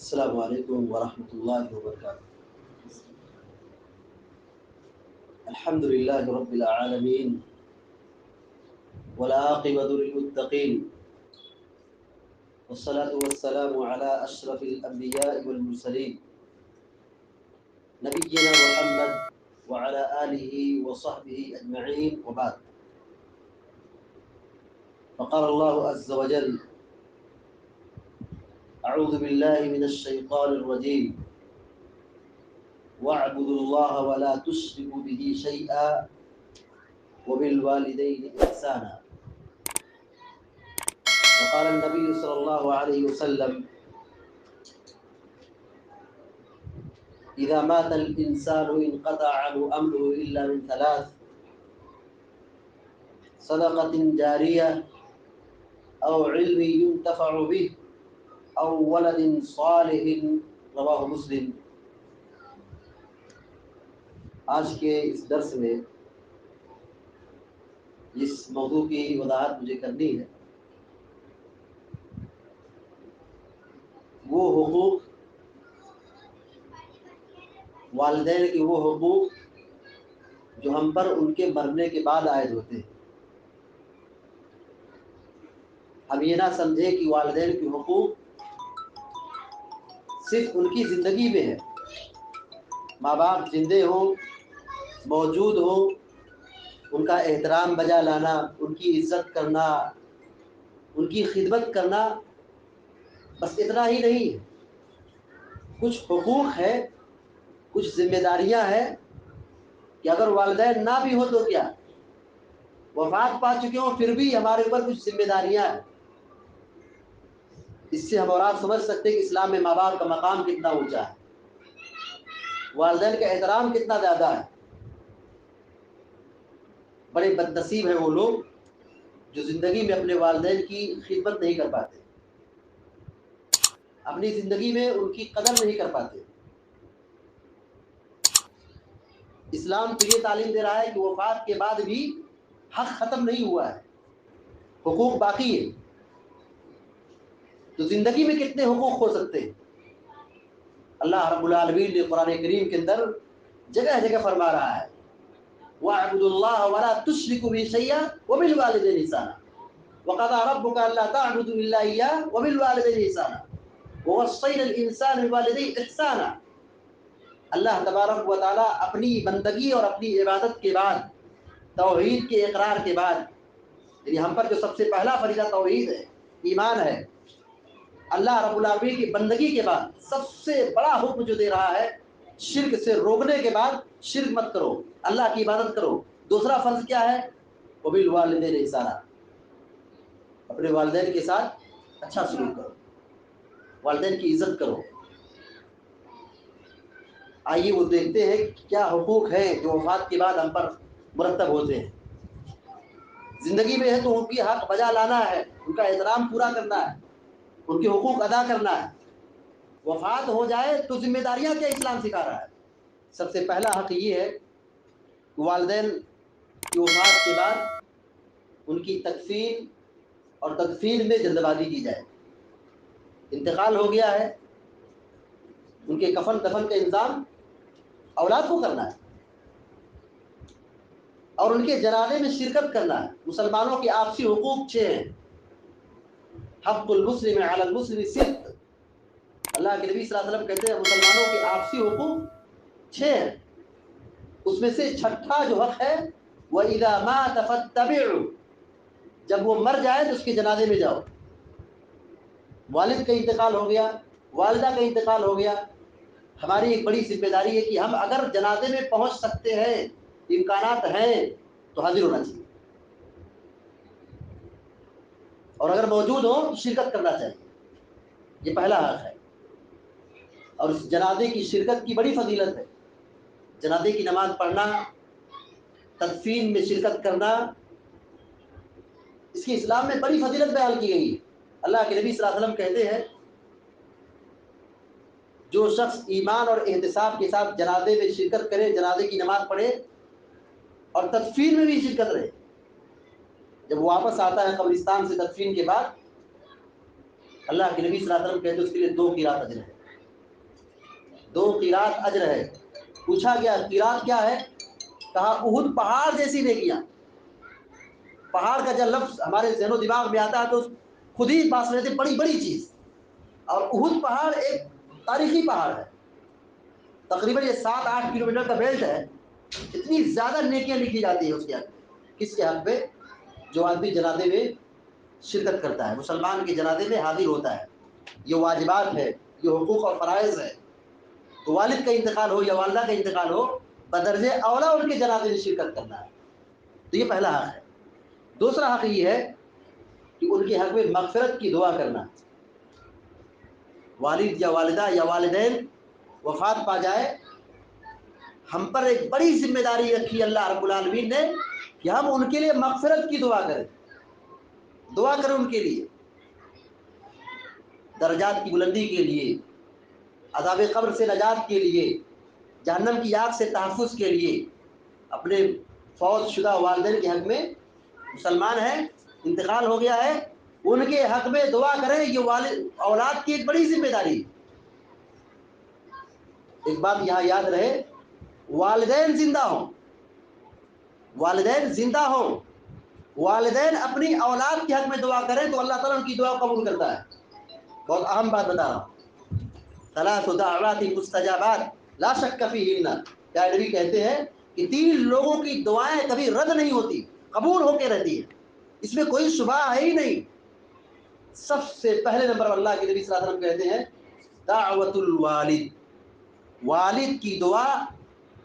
السلام علیکم ورحمۃ اللہ وبرکاتہ۔ الحمد للہ رب العالمین والعاقبۃ للمتقین والصلاة والسلام علی اشرف الانبیاء والمرسلین نبینا محمد وعلى آلہ وصحبہ اجمعین وبعد۔ فقال اللہ عز وجل اعوذ باللہ من الشیطان الرجیم واعبدوا اللہ ولا تشرکوا به شیئا وبالوالدین احسانا۔ وقال النبي صلى الله عليه وسلم إذا مات الإنسان انقطع عنه أمره إلا من ثلاث: صدقة جارية أو علم ينتفع به أو ولد صالح، رواه مسلم۔ آج کے اس درس میں اس موضوع کی وضاحت مجھے کرنی ہے۔ وہ حقوق، والدین کے وہ حقوق جو ہم پر ان کے مرنے کے بعد عائد ہوتے ہیں۔ ہم یہ نہ سمجھیں کہ والدین کے حقوق صرف ان کی زندگی میں ہے۔ ماں باپ زندے ہوں، موجود ہوں، ان کا احترام بجا لانا، ان کی عزت کرنا، ان کی خدمت کرنا، بس اتنا ہی نہیں ہے۔ کچھ حقوق ہے، کچھ ذمہ داریاں ہیں کہ اگر والدین نہ بھی ہو تو کیا، وفات پا چکے ہوں پھر بھی ہمارے اوپر کچھ ذمہ داریاں ہیں۔ اس سے ہم اور آپ سمجھ سکتے ہیں کہ اسلام میں ماں باپ کا مقام کتنا اونچا ہے، والدین کا احترام کتنا زیادہ ہے۔ بڑے بد نصیب ہیں وہ لوگ جو زندگی میں اپنے والدین کی خدمت نہیں کر پاتے، اپنی زندگی میں ان کی قدر نہیں کر پاتے۔ اسلام تو یہ تعلیم دے رہا ہے کہ وفات کے بعد بھی حق ختم نہیں ہوا ہے، حقوق باقی ہے۔ تو زندگی میں کتنے حقوق ہو سکتے ہیں؟ اللہ رب العالمین نے قرآن کریم کے اندر جگہ جگہ فرما رہا ہے وَاعْبُدُوا اللَّهَ وَلَا تُشْرِكُوا بِهِ شَيْئًا وَبِالْوَالِدَيْنِ إِحْسَانًا وَقَضَىٰ رَبُّكَ أَلَّا تَعْبُدُوا إِلَّا إِيَّاهُ وَبِالْوَالِدَيْنِ إِحْسَانًا وَوَصَّيْنَا الْإِنسَانَ بِوَالِدَيْهِ إِحْسَانًا۔ اللہ تبارک و تعالیٰ اپنی بندگی اور اپنی عبادت کے بعد، توحید کے اقرار کے بعد، یعنی ہم پر جو سب سے پہلا فریضہ توحید ہے، ایمان ہے، اللہ رب العالمین کی بندگی کے بعد سب سے بڑا حکم جو دے رہا ہے، شرک سے روکنے کے بعد شرک مت کرو، اللہ کی عبادت کرو۔ دوسرا فرض کیا ہے؟ وبالوالدین احسانا، اپنے والدین کے ساتھ اچھا سلوک کرو، والدین کی عزت کرو۔ آئیے وہ دیکھتے ہیں کیا حقوق ہیں جو وفات کے بعد ہم پر مرتب ہوتے ہیں۔ زندگی میں ہے تو ان کی حق بجا لانا ہے، ان کا احترام پورا کرنا ہے، ان کے حقوق ادا کرنا ہے۔ وفات ہو جائے تو ذمہ داریاں کیا اسلام سکھا رہا ہے؟ سب سے پہلا حق یہ ہے کہ والدین کی وفات کے بعد ان کی تکفین اور تدفین میں جلد بازی کی جائے۔ انتقال ہو گیا ہے، ان کے کفن دفن کا انتظام اولاد کو کرنا ہے اور ان کے جنازے میں شرکت کرنا ہے۔ مسلمانوں کے آپسی حقوق 6 ہیں۔ حق المسلم علی المسلم ست، اللہ کے نبی صلی اللہ علیہ وسلم کہتے ہیں مسلمانوں کے آپسی حقوق 6 ہیں۔ اس میں سے چھٹا جو حق ہے وَإِذَا مَاتَ فَاتَّبِعُوا، جب وہ مر جائے تو اس کے جنازے میں جاؤ۔ والد کا انتقال ہو گیا، والدہ کا انتقال ہو گیا، ہماری ایک بڑی ذمہ داری ہے کہ ہم اگر جنازے میں پہنچ سکتے ہیں، امکانات ہیں، تو حاضر ہونا چاہیے، اور اگر موجود ہو تو شرکت کرنا چاہیے۔ یہ پہلا حق ہے۔ اور اس جنازے کی شرکت کی بڑی فضیلت ہے۔ جنازے کی نماز پڑھنا، تدفین میں شرکت کرنا، اس کی اسلام میں بڑی فضیلت بیان کی گئی ہے۔ اللہ کے نبی صلی اللہ علیہ وسلم کہتے ہیں جو شخص ایمان اور احتساب کے ساتھ جنازے میں شرکت کرے، جنازے کی نماز پڑھے اور تدفین میں بھی شرکت رہے، جب وہ واپس آتا ہے قبرستان سے تدفین کے بعد، اللہ کے نبی صلی اللہ علیہ وسلم کہتے ہیں اس کے لیے 2 قرات اجر ہے۔ 2 قیرات اجر ہے۔ پوچھا گیا قیرات کیا ہے؟ کہا احد پہاڑ جیسی نیکیاں۔ پہاڑ کا جب لفظ ہمارے ذہن و دماغ میں آتا ہے تو خود ہی بات سمجھتے بڑی بڑی چیز، اور احد پہاڑ ایک تاریخی پہاڑ ہے، تقریباً یہ 7-8 کلومیٹر کا بیلٹ ہے۔ اتنی زیادہ نیکیاں لکھی جاتی ہیں اس کے حق میں۔ کس کے حق میں؟ جو آدمی جنازے میں شرکت کرتا ہے، مسلمان کے جنازے میں حاضر ہوتا ہے۔ یہ واجبات ہے، یہ حقوق اور فرائض ہے۔ تو والد کا انتقال ہو یا والدہ کا انتقال ہو، بدرجہ اولا ان کے جنازے میں شرکت کرنا ہے۔ تو یہ پہلا حق ہے۔ دوسرا حق یہ ہے کہ ان کے حق میں مغفرت کی دعا کرنا۔ والد یا والدہ یا والدین وفات پا جائے، ہم پر ایک بڑی ذمہ داری رکھی اللہ رب العالمین نے کہ ہم ان کے لیے مغفرت کی دعا کریں، دعا کریں ان کے لیے، درجات کی بلندی کے لیے، عذاب قبر سے نجات کے لیے، جہنم کی آگ سے تحفظ کے لیے۔ اپنے فوت شدہ والدین کے حق میں، مسلمان ہیں، انتقال ہو گیا ہے، ان کے حق میں دعا کریں۔ یہ والد اولاد کی ایک بڑی ذمہ داری۔ ایک بات یہاں یاد رہے، والدین زندہ ہوں، والدین زندہ ہوں، والدین اپنی اولاد کے حق میں دعا کریں تو اللہ تعالیٰ ان کی دعا قبول کرتا ہے۔ بہت اہم بات بتا رہا ہوں۔ ثلاث دعوات مستجابات لا شک فیہن، کیا نبی کہتے ہیں کہ 3 لوگوں کی دعائیں کبھی رد نہیں ہوتی، قبول ہو کے رہتی ہیں، اس میں کوئی شبہ ہے ہی نہیں۔ سب سے پہلے نمبر پر اللہ کے نبی صلی اللہ علیہ وسلم کہتے ہیں دعوت الوالد، والد کی دعا،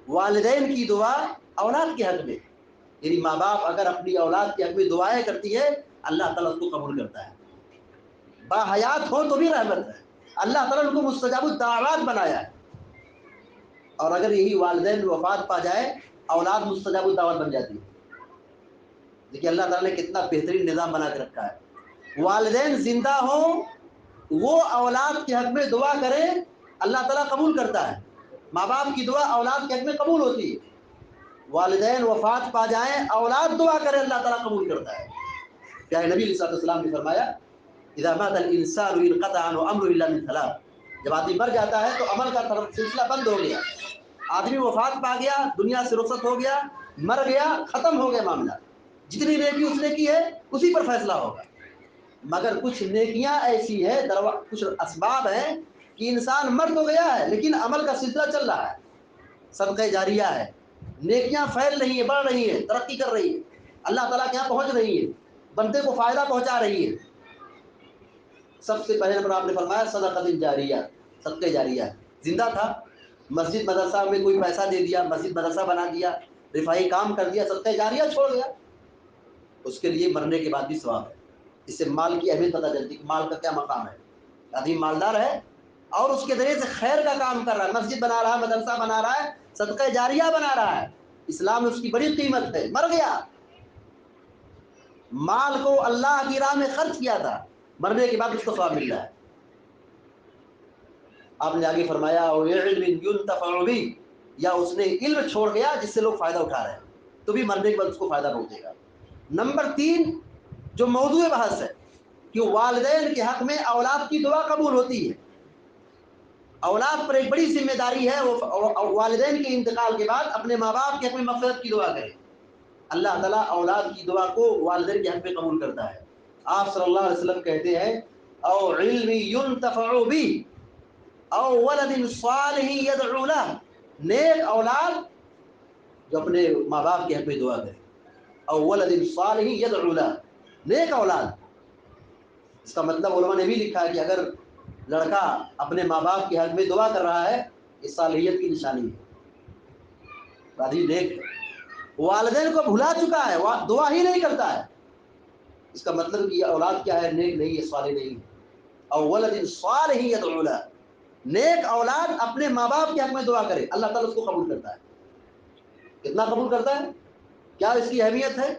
والدین کی دعا اولاد کے حق میں، یعنی ماں باپ اگر اپنی اولاد کے حق میں دعائیں کرتی ہے اللہ تعالیٰ اس کو قبول کرتا ہے۔ باحیات ہو تو بھی رحمت ہے، اللہ تعالیٰ ان کو مستجاب الدعوات بنایا ہے۔ اور اگر یہی والدین وفات پا جائے، اولاد مستجاب الدعوات بن جاتی ہے۔ دیکھیے اللہ تعالیٰ نے کتنا بہترین نظام بنا کے رکھا ہے۔ والدین زندہ ہوں، وہ اولاد کے حق میں دعا کریں، اللہ تعالیٰ قبول کرتا ہے۔ ماں باپ کی دعا اولاد کے حق میں قبول ہوتی ہے۔ والدین وفات پا جائیں، اولاد دعا کرے، اللہ تعالیٰ قبول کرتا ہے۔ کیا نبی علیہ السلام نے فرمایا اذا مات الانسان انقطع عنه امر الا من ثلاث، جب آدمی مر جاتا ہے تو عمل کا سلسلہ بند ہو گیا۔ آدمی وفات پا گیا، دنیا سے رخصت ہو گیا، مر گیا، ختم ہو گیا معاملہ۔ جتنی نیکی اس نے کی ہے اسی پر فیصلہ ہوگا۔ مگر کچھ نیکیاں ایسی ہے، کچھ اسباب ہیں کہ انسان مر تو گیا ہے لیکن عمل کا سلسلہ چل رہا ہے، صدقہ جاریہ ہے، نیکیاں پھیل رہی ہیں، بڑھ رہی ہیں، ترقی کر رہی ہیں، اللہ تعالیٰ کے یہاں پہنچ رہی ہیں، بندے کو فائدہ پہنچا رہی ہے۔ سب سے پہلے نمبر آپ نے فرمایا صدقۃ جاریہ، صدقہ جاریہ۔ زندہ تھا، مسجد مدرسہ میں کوئی پیسہ دے دیا، مسجد مدرسہ بنا دیا، رفاہی کام کر دیا، صدقہ جاریہ چھوڑ گیا، اس کے لیے مرنے کے بعد بھی ثواب ہے۔ اس سے مال کی اہمیت پتہ چلتی کہ مال کا کیا مقام ہے۔ آدمی مالدار ہے اور اس کے ذریعے سے خیر کا کام کر رہا ہے، مسجد بنا رہا ہے، مدرسہ بنا رہا ہے، صدقہ جاریہ بنا رہا ہے، اسلام میں اس کی بڑی قیمت ہے۔ مر گیا، مال کو اللہ کی راہ میں خرچ کیا تھا، مرنے کے بعد اس کو ثواب مل رہا ہے۔ آپ نے آگے فرمایا اور علم ينتفع به، یا اس نے علم چھوڑ گیا جس سے لوگ فائدہ اٹھا رہے ہیں تو بھی مرنے کے بعد اس کو فائدہ پہنچے گا۔ نمبر 3 جو موضوع بحث ہے کہ والدین کے حق میں اولاد کی دعا قبول ہوتی ہے۔ اولاد پر ایک بڑی ذمہ داری ہے، وہ والدین کے انتقال کے بعد اپنے ماں باپ کے حق میں مغفرت کی دعا کرے۔ اللہ تعالیٰ اولاد کی دعا کو والدین کے حق میں قبول کرتا ہے۔ آپ صلی اللہ علیہ وسلم کہتے ہیں او علم ينتفع به او ولد صالح يدعو له، نیک اولاد جو اپنے ماں باپ کے حق میں دعا کرے، او ولد صالح يدعو له، نیک اولاد۔ اس کا مطلب علماء نے بھی لکھا ہے کہ اگر لڑکا اپنے ماں باپ کے حق میں دعا کر رہا ہے اس صالحیت کی نشانی ہے، آدمی نیک ہے۔ والدین کو بھلا چکا ہے، دعا ہی نہیں کرتا ہے، اس کا مطلب کہ یہ اولاد کیا ہے؟ نیک نہیں ہے، صالح نہیں ہے۔ او ولد صالح يدعو له، نیک اولاد اپنے ماں باپ کے حق میں دعا کرے، اللہ تعالیٰ اس کو قبول کرتا ہے۔ کتنا قبول کرتا ہے؟ کیا اس کی اہمیت ہے؟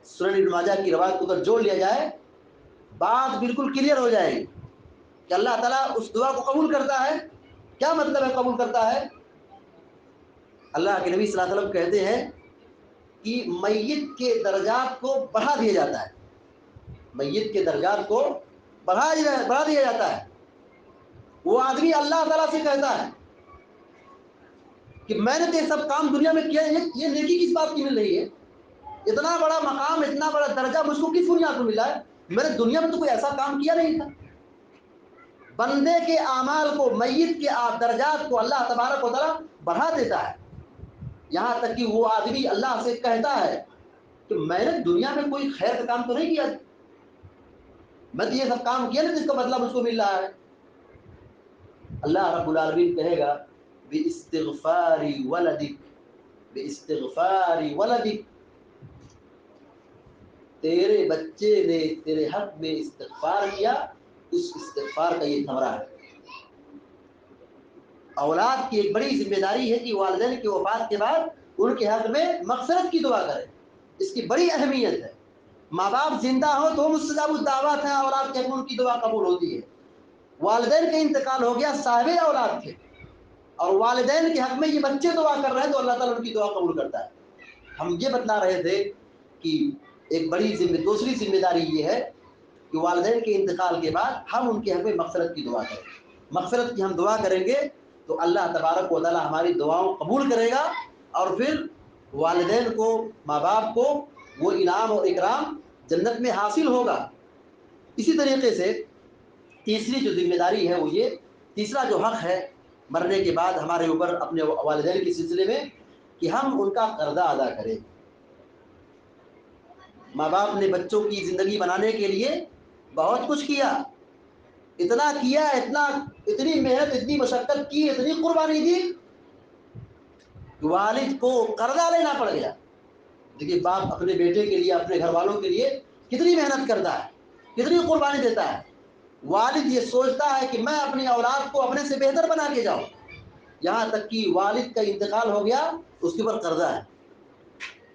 سنن ابن ماجہ کی روایت کو اگر جوڑ لیا جائے بات بالکل کلیئر ہو جائے گی کہ اللہ تعالیٰ اس دعا کو قبول کرتا ہے۔ کیا مطلب ہے قبول کرتا ہے؟ اللہ کے نبی صلی اللہ علیہ وسلم کہتے ہیں کہ میت کے درجات کو بڑھا دیا جاتا ہے، میت کے درجات کو بڑھا دیا جاتا ہے۔ وہ آدمی اللہ تعالیٰ سے کہتا ہے کہ میں نے تو یہ سب کام دنیا میں کیا ہے، یہ نیکی کس بات کی مل رہی ہے؟ اتنا بڑا مقام، اتنا بڑا درجہ مجھ کو کس بنیاد پر ملا ہے؟ میں نے دنیا میں تو کوئی ایسا کام کیا نہیں تھا۔ بندے کے اعمال کو، میت کے درجات کو اللہ تبارک و تعالیٰ بڑھا دیتا ہے، یہاں تک کہ وہ آدمی اللہ سے کہتا ہے کہ میں نے دنیا میں کوئی خیر کا کام تو نہیں کیا، میں تو یہ سب کام کیا نہیں جس کا بدلہ مجھ کو مل رہا ہے۔ اللہ رب العالمین کہے گا باستغفار ولدک، باستغفار ولدک، تیرے بچے نے تیرے حق میں استغفار کیا، اس استغفار کا یہ ثمرہ ہے۔ اولاد کی ایک بڑی ذمہ داری ہے کہ والدین کی وفات کے بعد ان کے حق میں مغفرت کی دعا کرے، اس کی بڑی اہمیت ہے۔ ماں باپ زندہ ہو تو مستجاب الدعوات ہیں، اولاد کے حق میں ان کی دعا قبول ہوتی ہے۔ والدین کا انتقال ہو گیا، صاحب اولاد تھے، اور والدین کے حق میں یہ بچے دعا کر رہے ہیں تو اللہ تعالیٰ ان کی دعا قبول کرتا ہے۔ ہم یہ بتلا رہے تھے کہ ایک بڑی دوسری ذمہ داری یہ ہے کہ والدین کے انتقال کے بعد ہم ان کے حق میں مغفرت کی دعا کریں۔ مغفرت کی ہم دعا کریں گے تو اللہ تبارک و تعالیٰ ہماری دعاؤں قبول کرے گا، اور پھر والدین کو، ماں باپ کو وہ انعام اور اکرام جنت میں حاصل ہوگا۔ اسی طریقے سے تیسری جو ذمہ داری ہے وہ یہ، تیسرا جو حق ہے مرنے کے بعد ہمارے اوپر اپنے والدین کے سلسلے میں، کہ ہم ان کا قرضہ ادا کریں۔ ماں باپ نے بچوں کی زندگی بنانے کے لیے بہت کچھ کیا، اتنا کیا، اتنی محنت، اتنی مشقت کی، اتنی قربانی دی، والد کو قرضہ لینا پڑ گیا۔ دیکھیے باپ اپنے بیٹے کے لیے، اپنے گھر والوں کے لیے کتنی محنت کرتا ہے، کتنی قربانی دیتا ہے۔ والد یہ سوچتا ہے کہ میں اپنی اولاد کو اپنے سے بہتر بنا کے جاؤں، یہاں تک کہ والد کا انتقال ہو گیا، اس کے اوپر قرضہ ہے۔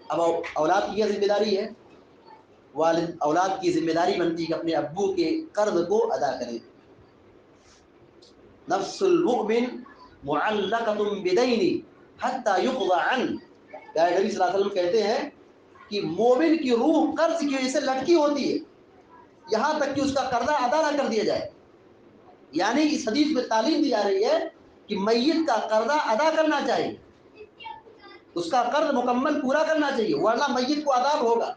اب اولاد کی کیا ذمہ داری ہے؟ اولاد کی ذمہ داری بنتی ہے کہ اپنے ابو کے قرض کو ادا کرے۔ نفس المؤمن معلقۃ بدین حتی یقضى عنہ، پیارے نبی صلی اللہ علیہ وسلم کہتے ہیں کہ مومن کی روح قرض کی وجہ سے لٹکی ہوتی ہے یہاں تک کہ اس کا قرضہ ادا نہ کر دیا جائے۔ یعنی اس حدیث میں تعلیم دی جا رہی ہے کہ میت کا قرضہ ادا کرنا چاہیے، اس کا قرض مکمل پورا کرنا چاہیے، ورنہ میت کو عذاب ہوگا۔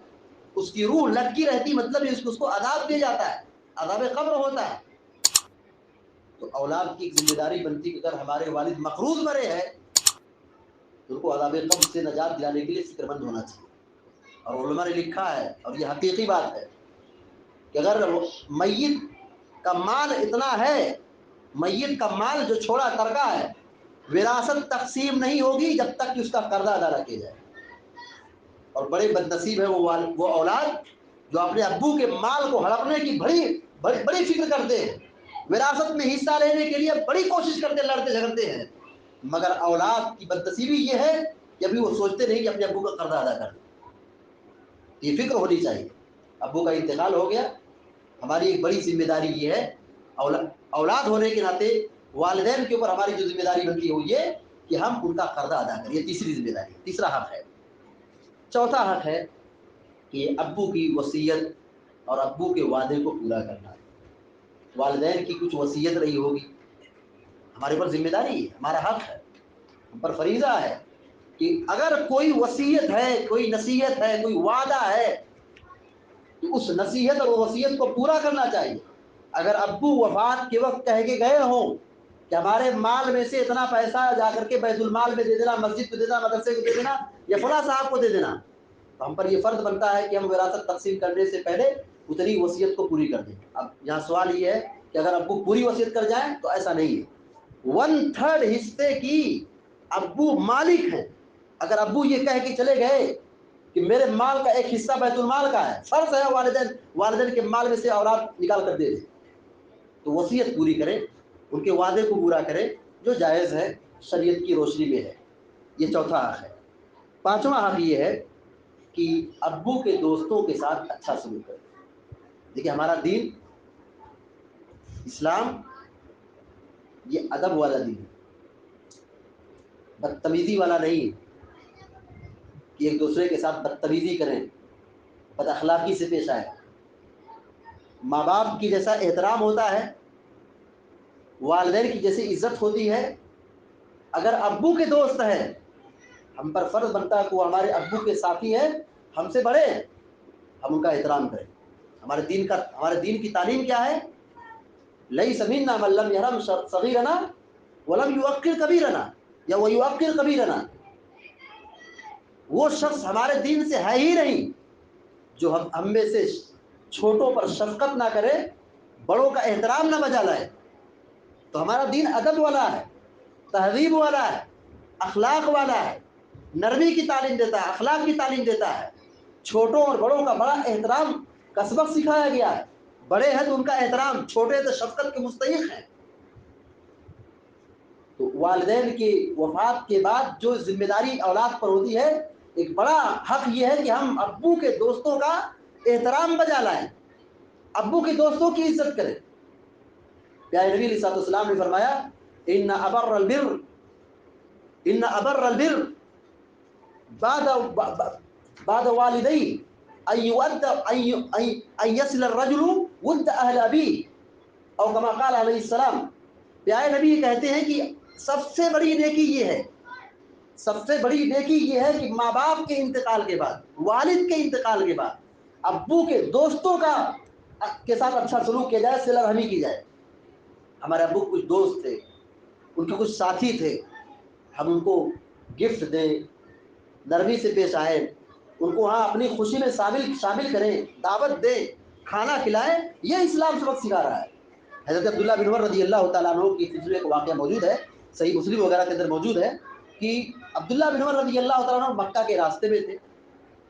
اس کی روح لٹکی رہتی، مطلب اس کو عذاب دیا جاتا ہے، عذاب قبر ہوتا ہے۔ تو اولاد کی ایک ذمہ داری بنتی کہ اگر ہمارے والد مقروض مرے ہیں تو ان کو عذاب قبر سے نجات دلانے کے لیے فکر مند ہونا چاہیے۔ اور علماء نے لکھا ہے، اور یہ حقیقی بات ہے، کہ اگر میت کا مال اتنا ہے، میت کا مال جو چھوڑا ترکہ ہے، وراثت تقسیم نہیں ہوگی جب تک کہ اس کا قرضہ ادا نہ کیا جائے۔ اور بڑے بد نصیب ہے وہ اولاد جو اپنے ابو کے مال کو ہڑپنے کی بڑی فکر کرتے ہیں، وراثت میں حصہ لینے کے لیے بڑی کوشش کرتے، لڑتے جھگڑتے ہیں، مگر اولاد کی بد نصیبی یہ ہے کہ ابھی وہ سوچتے نہیں کہ اپنے ابو کا قرضہ ادا کر دیں۔ یہ فکر ہونی چاہیے۔ ابو کا انتقال ہو گیا، ہماری ایک بڑی ذمہ داری یہ ہے، اولاد ہونے کے ناطے والدین کے اوپر ہماری جو ذمہ داری بنتی ہے وہ یہ کہ ہم ان کا قرضہ ادا کریں۔ یہ تیسری ذمہ داری، تیسرا حق ہے۔ چوتھا حق ہے کہ ابو کی وصیت اور ابو کے وعدے کو پورا کرنا ہے۔ والدین کی کچھ وصیت رہی ہوگی، ہمارے اوپر ذمہ داری ہے، ہمارا حق ہے، ہم پر فریضہ ہے کہ اگر کوئی وصیت ہے، کوئی نصیحت ہے، کوئی وعدہ ہے تو اس نصیحت اور وصیت کو پورا کرنا چاہیے۔ اگر ابو وفات کے وقت کہہ کے گئے ہوں کہ ہمارے مال میں سے اتنا پیسہ جا کر کے بیت المال میں دے دینا، مسجد کو دے دینا، مدرسے کو دے دینا، یا فلاں صاحب کو دے دینا، تو ہم پر یہ فرض بنتا ہے کہ ہم وراثت تقسیم کرنے سے پہلے اتنی وصیت کو پوری کر دیں۔ اب یہاں سوال یہ ہے کہ اگر ابو پوری وصیت کر جائیں تو ایسا نہیں ہے۔ 1/3 حصے کی ابو مالک ہیں۔ اگر ابو یہ کہہ کے چلے گئے کہ میرے مال کا ایک حصہ بیت المال کا ہے، فرض ہے والدین کے مال میں سے اولاد نکال کر دے دیں، تو وصیت پوری کریں، ان کے وعدے کو پورا کریں جو جائز ہے، شریعت کی روشنی میں ہے۔ یہ چوتھا حق ہے۔ پانچواں حق یہ ہے کہ ابو کے دوستوں کے ساتھ اچھا سلوک کریں۔ دیکھیے ہمارا دین اسلام یہ ادب والا دین ہے، بدتمیزی والا نہیں کہ ایک دوسرے کے ساتھ بدتمیزی کریں، بد اخلاقی سے پیش آئے۔ ماں باپ کی جیسا احترام ہوتا ہے، والدین کی جیسی عزت ہوتی ہے، اگر ابو کے دوست ہیں ہم پر فرض بنتا ہے کہ وہ ہمارے ابو کے ساتھی ہیں، ہم سے بڑے ہیں، ہم ان کا احترام کریں۔ ہمارے دین کی تعلیم کیا ہے؟ لیس منا من لم یرحم صغیرنا ولم یوقر کبیرنا یا ویوقر کبیرنا، وہ شخص ہمارے دین سے ہے ہی نہیں جو ہم میں سے چھوٹوں پر شفقت نہ کرے، بڑوں کا احترام نہ بجا لائے۔ تو ہمارا دین ادب والا ہے، تہذیب والا ہے، اخلاق والا ہے، نرمی کی تعلیم دیتا ہے، اخلاق کی تعلیم دیتا ہے، چھوٹوں اور بڑوں کا بڑا احترام کا سبق سکھایا گیا ہے۔ بڑے ہیں تو ان کا احترام، چھوٹے تو شفقت کے مستحق ہیں۔ تو والدین کی وفات کے بعد جو ذمہ داری اولاد پر ہوتی ہے، ایک بڑا حق یہ ہے کہ ہم ابو کے دوستوں کا احترام بجا لائیں، ابو کے دوستوں کی عزت کریں۔ پیارے نبی علیہ السلام نے فرمایا ان ابر البر بعد والدی ان يصل الرجل ود اهل ابيه او كما قال علیہ السلام۔ پیارے نبی یہ کہتے ہیں کہ سب سے بڑی نیکی یہ ہے، سب سے بڑی نیکی یہ ہے کہ ماں باپ کے انتقال کے بعد، والد کے انتقال کے بعد ابو کے دوستوں کے ساتھ اچھا سلوک کیا جائے، صلہ رحمی کی جائے۔ ہمارے ابو کچھ دوست تھے، ان کے کچھ ساتھی تھے، ہم ان کو گفٹ دیں، نرمی سے پیش آئیں، ان کو ہاں اپنی خوشی میں شامل کریں، دعوت دیں، کھانا کھلائیں، یہ اسلام سبق سکھا رہا ہے۔ حضرت عبداللہ بن عمر رضی اللہ تعالیٰ عنہ کی سلسلے کا واقعہ موجود ہے، صحیح مسلم وغیرہ کے اندر موجود ہے کہ عبداللہ بن عمر رضی اللہ تعالیٰ عنہ مکہ کے راستے میں تھے،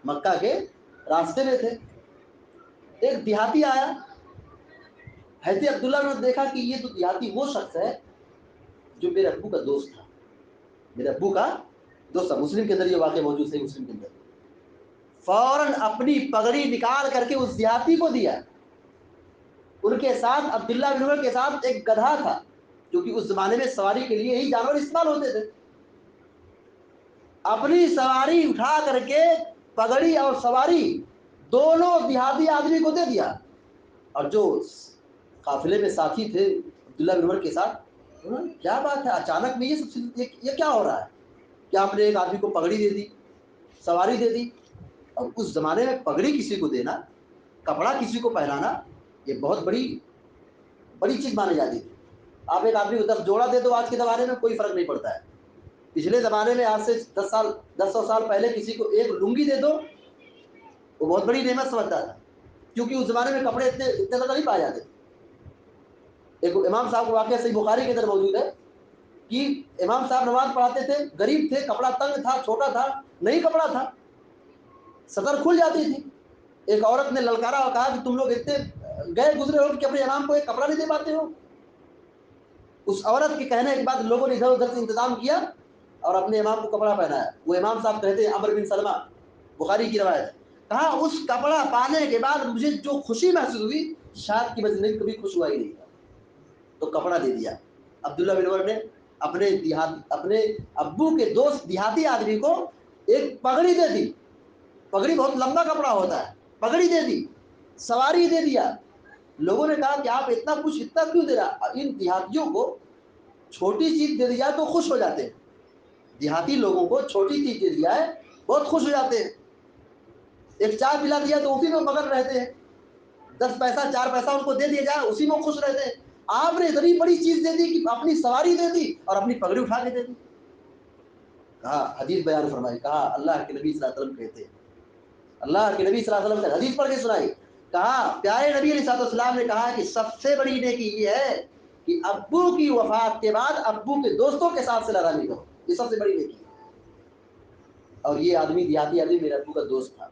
مکہ کے راستے میں تھے، ایک دیہاتی آیا۔ حضرت عبداللہ نے دیکھا کہ یہ تو دیہاتی وہ شخص ہے جو میرے ابو کا دوست تھا، میرے ابو کا دوست تھا۔ مسلم کے اندر یہ واقعہ موجود ہے، مسلم کے اندر فوراً اپنی پگڑی نکال کر کے اس دیہاتی کو دیا۔ ان کے ساتھ عبداللہ بن عمر کے ساتھ ایک گدھا تھا، کیونکہ اس زمانے میں سواری کے لیے ہی جانور استعمال ہوتے تھے۔ اپنی سواری اٹھا کر کے پگڑی اور سواری دونوں دیہاتی آدمی کو دے دیا، اور جو قافلے میں ساتھی تھے عبداللہ بن عمر کے ساتھ، کیا بات ہے اچانک میں یہ کیا ہو رہا ہے؟ کیا آپ نے ایک آدمی کو پگڑی دے دی، سواری دے دی؟ اور اس زمانے میں پگڑی کسی کو دینا، کپڑا کسی کو پہنانا، یہ بہت بڑی چیز مانی جاتی تھی۔ آپ ایک آدمی کو 10 جوڑا دے دو، آج کے زمانے میں کوئی فرق نہیں پڑتا ہے۔ پچھلے زمانے میں آج سے 10 سال پہلے کسی کو ایک لنگی دے دو، وہ بہت بڑی نعمت سمجھتا تھا، کیونکہ اس زمانے میں کپڑے اتنے زیادہ نہیں پائے جاتے تھے۔ ایک امام صاحب کا واقعہ صحیح بخاری کے اندر موجود ہے کہ امام صاحب نماز پڑھاتے تھے، غریب تھے، کپڑا تنگ تھا، چھوٹا تھا، نہیں کپڑا تھا، صدر کھل جاتی تھی۔ ایک عورت نے للکارا اور کہا کہ تم لوگ اتنے گئے گزرے ہو کہ اپنے امام کو ایک کپڑا نہیں دے پاتے ہو؟ اس عورت کے کہنے کے بعد لوگوں نے ادھر ادھر سے انتظام کیا اور اپنے امام کو کپڑا پہنایا۔ وہ امام صاحب کہتے ہیں، عمر بن سلمہ، بخاری کی روایت، کہا اس کپڑا پانے کے بعد مجھے جو خوشی محسوس ہوئی شاید کہ میں زندگی کبھی خوش ہوا ہی نہیں تھا، تو کپڑا دے دیا۔ عبداللہ بن عمر نے اپنے ابو کے دوست دیہاتی آدمی کو ایک پگڑی دے دی، پگڑی بہت لمبا کپڑا ہوتا ہے، پگڑی دے دی، سواری دے دیا۔ لوگوں نے کہا کہ آپ اتنا کیوں دے رہا؟ ان دیہاتیوں کو چھوٹی چیز دے دیا تو خوش ہو جاتے ہیں، دیہاتی لوگوں کو چھوٹی چیز دے دیا ہے بہت خوش ہو جاتے ہیں۔ ایک چائے پلا دیا تو اسی میں مگن رہتے ہیں، 10 پیسہ 4 پیسہ ان کو دے دیا جائے اسی میں خوش رہتے ہیں۔ آپ نے اتنی بڑی چیز دے دی کہ اپنی سواری دے دی اور اپنی پگڑی اٹھا کے دے دی۔ کہا، حدیث بیان فرمائی، کہا اللہ کے نبی صلی اللہ علیہ وسلم کہتے ہیں، اللہ کے نبی صلی اللہ علیہ وسلم نے حدیث پڑھ کے سنائی، کہا پیارے نبی علیہ السلام نے کہا کہ سب سے بڑی نیکی یہ ہے کہ ابو کی وفات کے بعد ابو کے دوستوں کے ساتھ صلہ رحمی کرو، یہ سب سے بڑی نیکی ہے۔ اور یہ آدمی دیہاتی آدمی میرے ابو کا دوست تھا،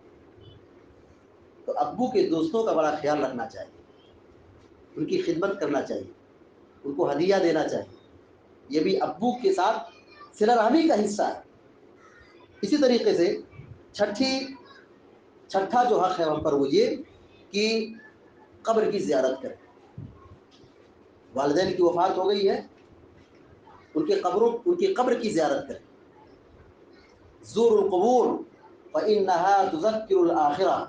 تو ابو کے دوستوں کا بڑا خیال رکھنا چاہیے، ان کی خدمت کرنا چاہیے، ان کو ہدیہ دینا چاہیے، یہ بھی ابو کے ساتھ صلہ رحمی کا حصہ ہے۔ اسی طریقے سے چھٹا جو حق ہے ہم پر وہ یہ کہ قبر کی زیارت کریں۔ والدین کی وفات ہو گئی ہے، ان کی قبر کی زیارت کریں۔ زور القبور فإنها تذکر الآخرہ،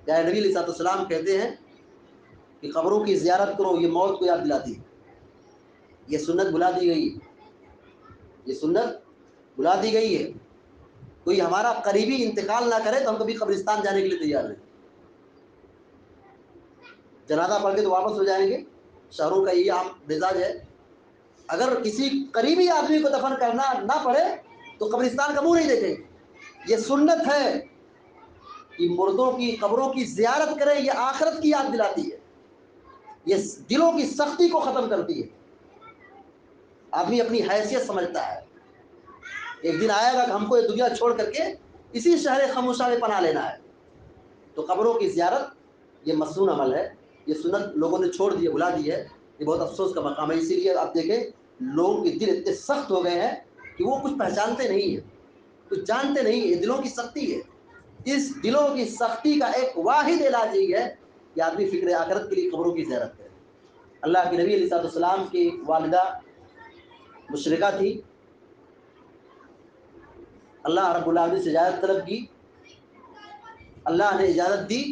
یا نبی علیہ السلام کہتے ہیں کہ قبروں کی زیارت کرو، یہ موت کو یاد دلاتی ہے، یہ سنت بلا دی گئی۔ یہ سنت بلا دی گئی ہے. کوئی ہمارا قریبی انتقال نہ کرے تو ہم کبھی قبرستان جانے کے لیے تیار نہیں. جنازہ پڑھ کے تو واپس ہو جائیں گے، شہروں کا یہ عام مزاج ہے. اگر کسی قریبی آدمی کو دفن کرنا نہ پڑے تو قبرستان کا منہ نہیں دیکھیں. یہ سنت ہے کہ مردوں کی قبروں کی زیارت کرے. یہ آخرت کی یاد دلاتی ہے، یہ دلوں کی سختی کو ختم کرتی ہے. آدمی اپنی حیثیت سمجھتا ہے ایک دن آئے گا کہ ہم کو یہ دنیا چھوڑ کر کے اسی شہر خاموشہ میں پناہ لینا ہے. تو قبروں کی زیارت یہ مسنون عمل ہے، یہ سنت لوگوں نے چھوڑ دی ہے، بھلا دی ہے. یہ بہت افسوس کا مقام ہے. اسی لیے آپ دیکھیں لوگوں کے دل اتنے سخت ہو گئے ہیں کہ وہ کچھ پہچانتے نہیں ہیں، کچھ جانتے نہیں ہیں. یہ دلوں کی سختی ہے. اس دلوں کی سختی کا ایک واحد علاج یہی ہے کہ آدمی فکر آخرت کے لیے قبروں کی زیارت کرے. اللہ کے نبی علیہ السلام کی والدہ مشرکہ تھی. اللہ رب العالمین سے اجازت طلب کی، اللہ نے اجازت دی.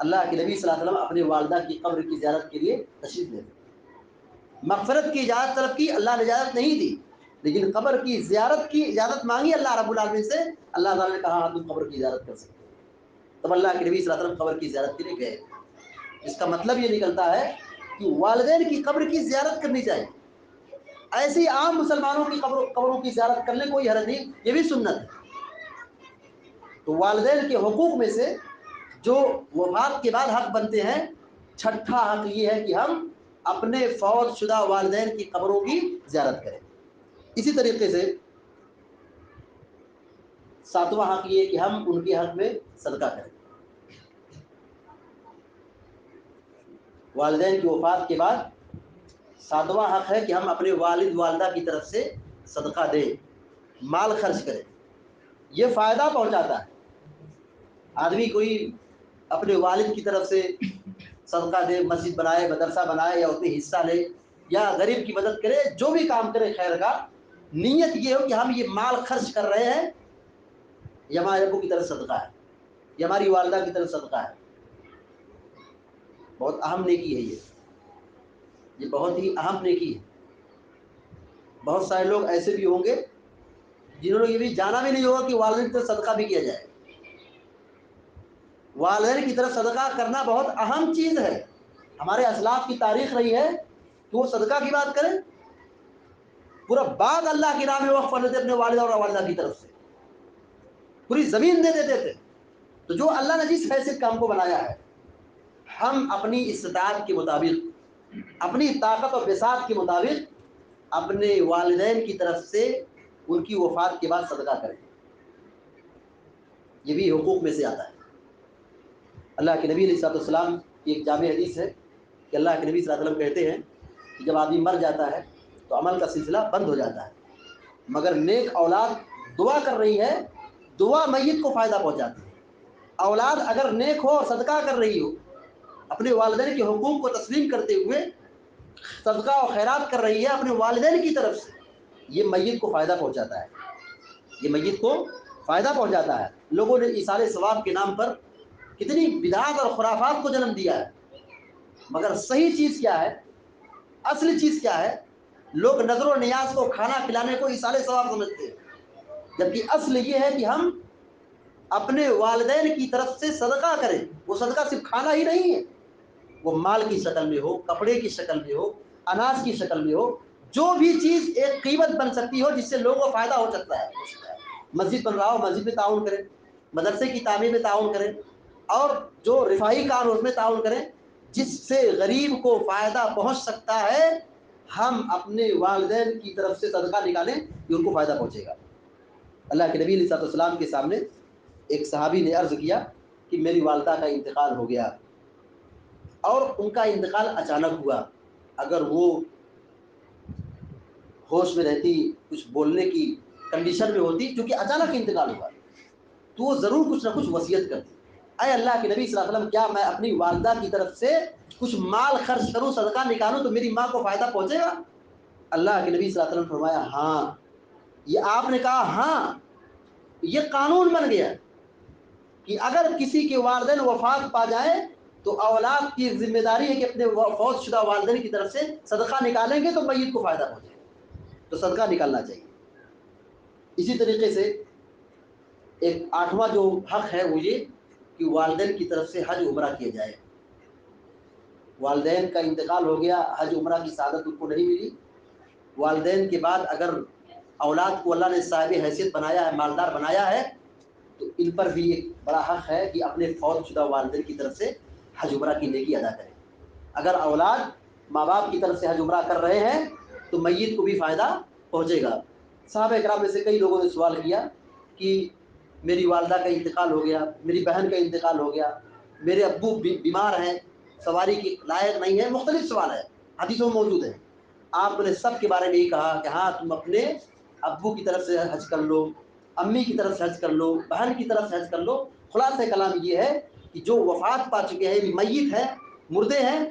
اللہ کے نبی صلی اللہ علیہ وسلم اپنی والدہ کی قبر کی زیارت کے لیے تشریف لے گئے. مغفرت کی اجازت طلب کی، اللہ نے اجازت نہیں دی، لیکن قبر کی زیارت کی اجازت مانگی اللہ رب العالمین سے. اللہ تعالیٰ نے کہا ہاں تم قبر کی زیارت کر سکتے ہو. تب اللہ کے نبی صلی اللہ علیہ وسلم قبر کی زیارت کے لیے گئے. اس کا مطلب یہ نکلتا ہے کہ والدین کی قبر کی زیارت کرنی چاہیے. ایسی عام مسلمانوں کی قبروں کی زیارت کرنے کوئی حرج نہیں، یہ بھی سنت ہے. تو والدین کے حقوق میں سے جو وفات کے بعد حق بنتے ہیں، چھٹا حق یہ ہے کہ ہم اپنے فوت شدہ والدین کی قبروں کی زیارت کریں. اسی طریقے سے ساتواں حق یہ ہے کہ ہم ان کے حق میں صدقہ کریں. والدین کی وفات کے بعد ساتواں حق ہے کہ ہم اپنے والد والدہ کی طرف سے صدقہ دیں، مال خرچ کریں. یہ فائدہ پہنچاتا ہے. آدمی کوئی اپنے والد کی طرف سے صدقہ دے، مسجد بنائے، مدرسہ بنائے، یا اس میں حصہ لے، یا غریب کی مدد کرے، جو بھی کام کرے خیر کا، نیت یہ ہو کہ ہم یہ مال خرچ کر رہے ہیں یہ ہمارے ابو کی طرف صدقہ ہے، یہ ہماری والدہ کی طرف صدقہ ہے. بہت اہم نیکی ہے یہ بہت ہی اہم نیکی ہے. بہت سارے لوگ ایسے بھی ہوں گے جنہوں نے یہ بھی جانا بھی نہیں ہوگا کہ والدین کی طرف صدقہ بھی کیا جائے. والدین کی طرف صدقہ کرنا بہت اہم چیز ہے. ہمارے اسلاف کی تاریخ رہی ہے کہ وہ صدقہ کی بات کریں، پورا باغ اللہ کے نام میں وقف کر دیتے اپنے والد اور والدہ کی طرف سے، پوری زمین دے دیتے تھے. تو جو اللہ نے جس حیثیت کا ہم کو بنایا ہے، ہم اپنی استطاعت کے مطابق، اپنی طاقت اور بساط کے مطابق اپنے والدین کی طرف سے ان کی وفات کے بعد صدقہ کریں. یہ بھی حقوق میں سے آتا ہے. اللہ کے نبی علیہ السلام کی ایک جامع حدیث ہے کہ اللہ کے نبی صلی اللہ علیہ وسلم کہتے ہیں کہ جب آدمی مر جاتا ہے تو عمل کا سلسلہ بند ہو جاتا ہے، مگر نیک اولاد دعا کر رہی ہے، دعا میت کو فائدہ پہنچاتی ہے. اولاد اگر نیک ہو اور صدقہ کر رہی ہو، اپنے والدین کے حقوق کو تسلیم کرتے ہوئے صدقہ و خیرات کر رہی ہے اپنے والدین کی طرف سے، یہ میت کو فائدہ پہنچاتا ہے. یہ میت کو فائدہ پہنچاتا ہے. لوگوں نے ایصال ثواب کے نام پر کتنی بدعات اور خرافات کو جنم دیا ہے، مگر صحیح چیز کیا ہے، اصلی چیز کیا ہے؟ لوگ نظر و نیاز کو، کھانا کھلانے کو ایصال ثواب سمجھتے ہیں، جبکہ اصل یہ ہے کہ ہم اپنے والدین کی طرف سے صدقہ کریں. وہ صدقہ صرف کھانا ہی نہیں ہے، وہ مال کی شکل میں ہو، کپڑے کی شکل میں ہو، اناج کی شکل میں ہو، جو بھی چیز ایک قیمت بن سکتی ہو جس سے لوگوں کو فائدہ ہو سکتا ہے. مسجد بن رہا ہو، مسجد میں تعاون کریں، مدرسے کی تعمیر میں تعاون کریں، اور جو رفاہی کام اس میں تعاون کریں جس سے غریب کو فائدہ پہنچ سکتا ہے. ہم اپنے والدین کی طرف سے صدقہ نکالیں کہ ان کو فائدہ پہنچے گا. اللہ کے نبی علیہ السلام کے سامنے ایک صحابی نے عرض کیا کہ میری والدہ کا انتقال ہو گیا، اور ان کا انتقال اچانک ہوا. اگر وہ ہوش میں رہتی، کچھ بولنے کی کنڈیشن میں ہوتی، کیونکہ اچانک انتقال ہوا، تو وہ ضرور کچھ نہ کچھ وصیت کرتی. اے اللہ کے نبی صلی اللہ علیہ وسلم، کیا میں اپنی والدہ کی طرف سے کچھ مال خرچ کروں، صدقہ نکالوں تو میری ماں کو فائدہ پہنچے گا؟ اللہ کے نبی صلی اللہ علیہ وسلم فرمایا ہاں. یہ آپ نے کہا ہاں، یہ قانون بن گیا کہ اگر کسی کے والدین وفات پا جائیں تو اولاد کی ذمہ داری ہے کہ اپنے فوت شدہ والدین کی طرف سے صدقہ نکالیں گے تو میت کو فائدہ پہنچے گا. تو صدقہ نکالنا چاہیے. اسی طریقے سے ایک 8واں جو حق ہے وہ یہ کہ والدین کی طرف سے حج عمرہ کیا جائے. والدین کا انتقال ہو گیا, حج عمرہ کی سعادت ان کو نہیں ملی, والدین کے بعد اگر اولاد کو اللہ نے صاحب حیثیت بنایا ہے, مالدار بنایا ہے, تو ان پر بھی ایک بڑا حق ہے کہ اپنے فوت شدہ والدین کی طرف سے حج عمرہ کی نیکی ادا کریں. اگر اولاد ماں باپ کی طرف سے حج عمرہ کر رہے ہیں تو میت کو بھی فائدہ پہنچے گا. صحابہ کرام میں سے کئی لوگوں نے سوال کیا کہ میری والدہ کا انتقال ہو گیا, میری بہن کا انتقال ہو گیا, میرے ابو بیمار ہیں, سواری کی لائق نہیں ہے, مختلف سوال ہے, حدیثوں میں موجود ہے. آپ نے سب کے بارے میں یہی کہا کہ ہاں تم اپنے ابو کی طرف سے حج کر لو, امی کی طرف سے حج کر لو, بہن کی طرف سے حج کر لو. خلاصہ کلام یہ ہے کہ جو وفات پا چکے ہیں, میت ہیں, مردے ہیں,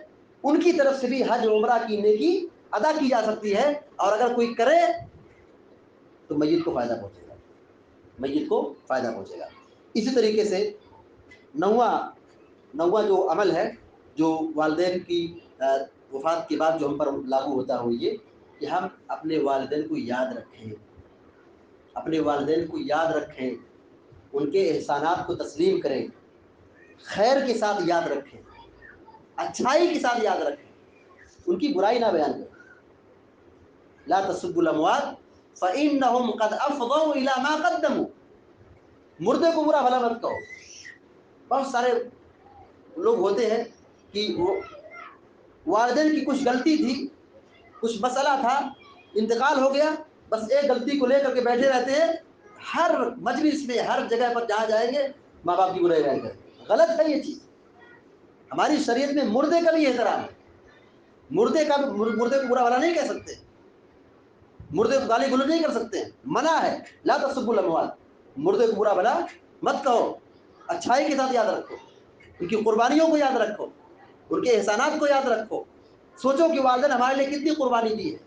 ان کی طرف سے بھی حج عمرہ کی نیکی ادا کی جا سکتی ہے. اور اگر کوئی کرے تو میت کو فائدہ پہنچے گا, میت کو فائدہ پہنچے گا. اسی طریقے سے نواں جو عمل ہے جو والدین کی وفات کے بعد جو ہم پر لاگو ہوتا ہے وہ یہ کہ ہم اپنے والدین کو یاد رکھیں, اپنے والدین کو یاد رکھیں, ان کے احسانات کو تسلیم کریں, خیر کے ساتھ یاد رکھیں, اچھائی کے ساتھ یاد رکھیں, ان کی برائی نہ بیان کریں. لا تسبوا الاموات فانهم قد افضوا الى ما قدموا. مردے کو برا بھلا مت کہو. بہت سارے لوگ ہوتے ہیں کہ وہ والدین کی کچھ غلطی تھی, کچھ مسئلہ تھا, انتقال ہو گیا, بس ایک غلطی کو لے کر کے بیٹھے رہتے ہیں. ہر مجلس میں, ہر جگہ پر جہاں جائیں گے ماں باپ کی برائی بیان کریں گے. غلط ہے یہ چیز. ہماری شریعت میں مردے کا بھی احترام ہے. مردے کو برا بھلا نہیں کہہ سکتے, مردے کو گالی گلوچ نہیں کر سکتے, منع ہے. لا تسبوا الاموات, مردے کو برا بھلا مت کہو, اچھائی کے ساتھ یاد رکھو, ان کی قربانیوں کو یاد رکھو, ان کے احسانات کو یاد رکھو. سوچو کہ والدین ہمارے لیے کتنی قربانی دی ہے,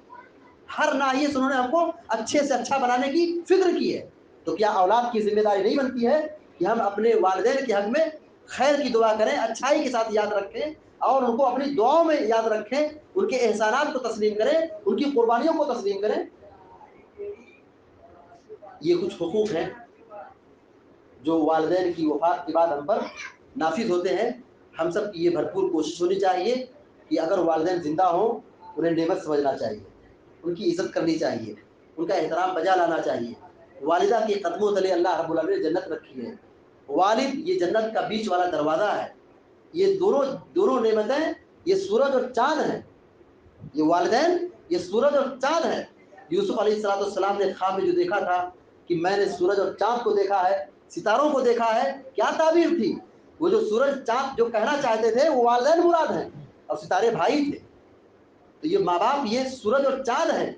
ہر ناحیے سے انہوں نے ہم کو اچھے سے اچھا بنانے کی فکر کی ہے. تو کیا اولاد کی ذمہ داری نہیں بنتی ہے کہ ہم اپنے والدین کے حق میں خیر کی دعا کریں, اچھائی کے ساتھ یاد رکھیں, اور ان کو اپنی دعاؤں میں یاد رکھیں, ان کے احسانات کو تسلیم کریں, ان کی قربانیوں کو تسلیم کریں. یہ کچھ حقوق ہیں جو والدین کی وفات کے بعد ہم پر نافذ ہوتے ہیں. ہم سب کی یہ بھرپور کوشش ہونی چاہیے کہ اگر والدین زندہ ہوں انہیں نعمت سمجھنا چاہیے, ان کی عزت کرنی چاہیے, ان کا احترام بجا لانا چاہیے. والدہ کے قدموں تلے اللہ رب العالمین نے جنت رکھی ہے. والد یہ جنت کا بیچ والا دروازہ ہے. یہ دونوں نعمتیں, یہ سورج اور چاند ہیں. یہ والدین یہ سورج اور چاند ہے. یوسف علیہ السلام نے خواب میں جو دیکھا تھا کہ میں نے سورج اور چاند کو دیکھا ہے, ستاروں کو دیکھا ہے, کیا تعبیر تھی؟ وہ جو سورج چاند جو کہنا چاہتے تھے وہ والدین مراد ہیں اور ستارے بھائی تھے. تو یہ ماں باپ یہ سورج اور چاند ہیں,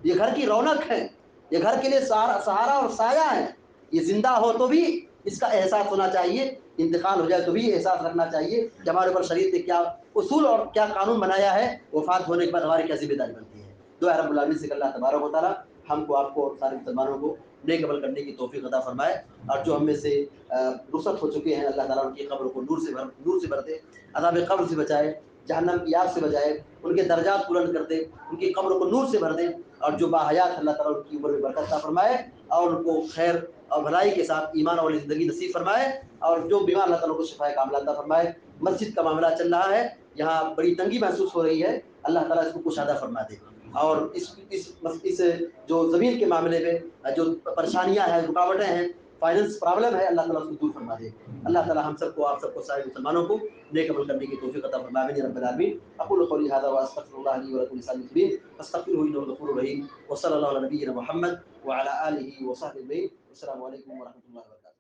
یہ گھر کی رونق ہے, یہ گھر کے لیے سہارا اور سایہ ہے. یہ زندہ ہو تو بھی اس کا احساس ہونا چاہیے, انتقال ہو جائے تو بھی احساس رکھنا چاہیے کہ ہمارے اوپر شریعت نے کیا اصول اور کیا قانون بنایا ہے, وفات ہونے کے بعد ہماری کیا ذمہ داری بنتی ہے. دعا رب العالمین سے کہ اللہ تبارک و تعالیٰ ہم کو, آپ کو اور سارے مسلمانوں کو نیک عمل کرنے کی توفیق عطا فرمائے. اور جو ہم میں سے رخصت ہو چکے ہیں اللہ تعالیٰ ان کی قبر کو نور سے بھر دے, عذاب قبر سے بچائے, جہنم کی آگ سے بچائے, ان کے درجات بلند کر دے, ان کی قبر کو نور سے بھر دے, اور جو باحیات اللہ تعالیٰ ان کی عمر میں برکت عطا فرمائے اور ان کو خیر اور بھلائی کے ساتھ ایمان والی زندگی نصیب فرمائے. اور جو بیمار اللہ تعالیٰ کو شفائے کاملہ عطا فرمائے. مسجد کا معاملہ چل رہا ہے, یہاں بڑی تنگی محسوس ہو رہی ہے, اللہ تعالیٰ اس کو کشادہ فرما دے. اور اس جو زمین کے معاملے میں جو پریشانیاں ہیں, رکاوٹیں ہیں, فائننس پرابلم ہے, اللہ تعالیٰ اس کو دور فرما دے. اللہ تعالیٰ ہم سب کو, آپ سب کو, سارے مسلمانوں کو نیک عمل کرنے کی توفیق عطا فرمائے یا رب العالمین. اقول قولی ھذا واستغفر الله لي ولكم ولسائر المسلمين فاستغفروه انه غفور رحيم. وصلى الله على نبينا محمد وعلى اله وصحبه اجمعين. والسلام عليكم ورحمه الله وبركاته.